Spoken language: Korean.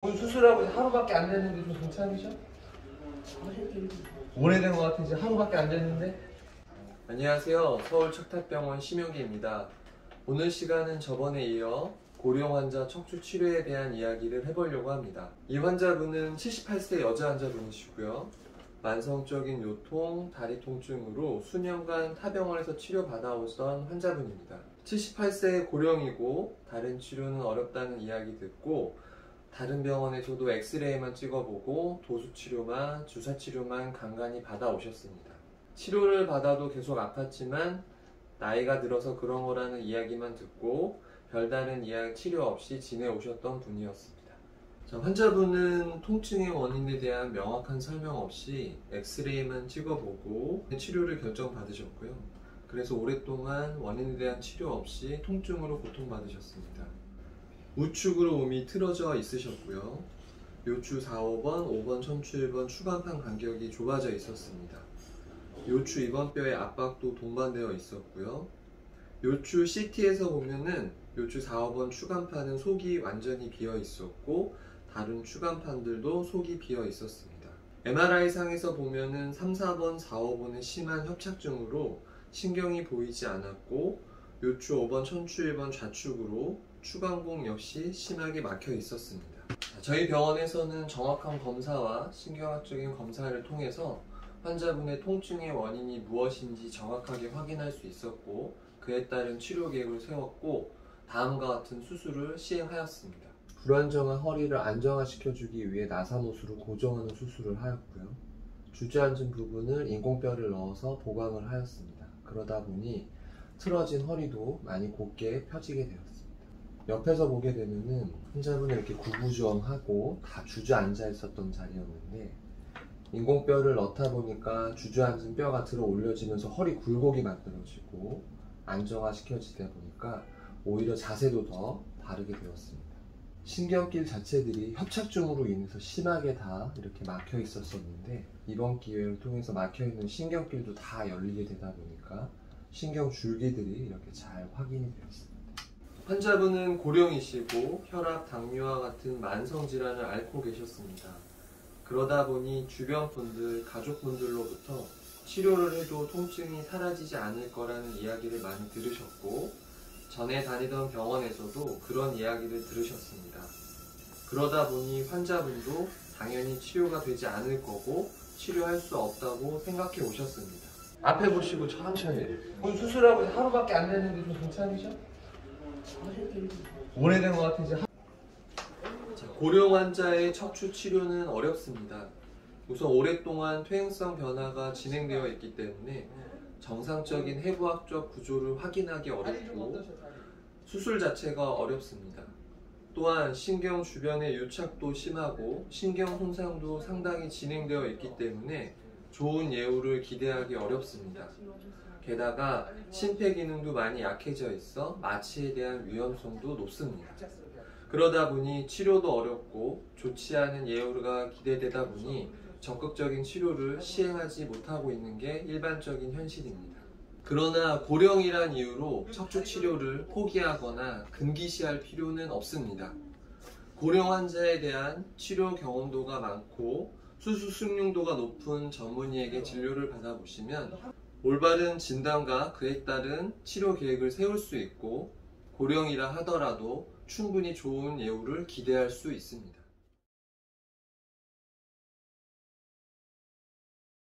오늘 수술하고 하루밖에 안 됐는데 좀 괜찮으셔? 오래된 것 같아. 이제 하루밖에 안 됐는데. 안녕하세요. 서울 척탑병원 심용기입니다. 오늘 시간은 저번에 이어 고령 환자 척추 치료에 대한 이야기를 해보려고 합니다. 이 환자분은 78세 여자 환자분이시고요. 만성적인 요통, 다리 통증으로 수년간 타병원에서 치료받아 오던 환자분입니다. 78세의 고령이고 다른 치료는 어렵다는 이야기 듣고 다른 병원에서도 엑스레이만 찍어보고 도수치료만, 주사치료만 간간히 받아오셨습니다. 치료를 받아도 계속 아팠지만 나이가 들어서 그런 거라는 이야기만 듣고 별다른 치료 없이 지내오셨던 분이었습니다. 환자분은 통증의 원인에 대한 명확한 설명 없이 엑스레이만 찍어보고 치료를 결정받으셨고요. 그래서 오랫동안 원인에 대한 치료 없이 통증으로 고통받으셨습니다. 우측으로 몸이 틀어져 있으셨고요. 요추 4, 5번, 5번 척추 1번 추간판 간격이 좁아져 있었습니다. 요추 2번 뼈의 압박도 동반되어 있었고요. 요추 CT에서 보면은 요추 4, 5번 추간판은 속이 완전히 비어 있었고 다른 추간판들도 속이 비어 있었습니다. MRI상에서 보면은 3, 4번, 4, 5번의 심한 협착증으로 신경이 보이지 않았고 요추 5번, 척추 1번 좌측으로 추간공 역시 심하게 막혀 있었습니다. 저희 병원에서는 정확한 검사와 신경학적인 검사를 통해서 환자분의 통증의 원인이 무엇인지 정확하게 확인할 수 있었고 그에 따른 치료 계획을 세웠고 다음과 같은 수술을 시행하였습니다. 불안정한 허리를 안정화시켜주기 위해 나사못으로 고정하는 수술을 하였고요. 주저앉은 부분을 인공뼈를 넣어서 보강을 하였습니다. 그러다 보니 틀어진 허리도 많이 곧게 펴지게 되었습니다. 옆에서 보게 되면은 환자분이 이렇게 구부정하고 다 주저앉아 있었던 자리였는데 인공뼈를 넣다 보니까 주저앉은 뼈가 들어 올려지면서 허리 굴곡이 만들어지고 안정화시켜지다 보니까 오히려 자세도 더 바르게 되었습니다. 신경길 자체들이 협착증으로 인해서 심하게 다 이렇게 막혀 있었었는데 이번 기회를 통해서 막혀 있는 신경길도 다 열리게 되다 보니까 신경 줄기들이 이렇게 잘 확인이 되었습니다. 환자분은 고령이시고 혈압, 당뇨와 같은 만성 질환을 앓고 계셨습니다. 그러다 보니 주변 분들, 가족분들로부터 치료를 해도 통증이 사라지지 않을 거라는 이야기를 많이 들으셨고 전에 다니던 병원에서도 그런 이야기를 들으셨습니다. 그러다 보니 환자분도 당연히 치료가 되지 않을 거고 치료할 수 없다고 생각해 오셨습니다. 앞에 보시고 천천히. 오늘 수술하고 하루밖에 안 됐는데 좀 괜찮으셔? 오래된 것 같아. 이제 고령 환자의 척추 치료는 어렵습니다. 우선 오랫동안 퇴행성 변화가 진행되어 있기 때문에 정상적인 해부학적 구조를 확인하기 어렵고 수술 자체가 어렵습니다. 또한 신경 주변의 유착도 심하고 신경 손상도 상당히 진행되어 있기 때문에 좋은 예후를 기대하기 어렵습니다. 게다가 심폐기능도 많이 약해져 있어 마취에 대한 위험성도 높습니다. 그러다 보니 치료도 어렵고 좋지 않은 예후가 기대되다 보니 적극적인 치료를 시행하지 못하고 있는 게 일반적인 현실입니다. 그러나 고령이란 이유로 척추 치료를 포기하거나 금기시할 필요는 없습니다. 고령 환자에 대한 치료 경험도가 많고 수술 숙련도가 높은 전문의에게 진료를 받아보시면 올바른 진단과 그에 따른 치료 계획을 세울 수 있고 고령이라 하더라도 충분히 좋은 예후를 기대할 수 있습니다.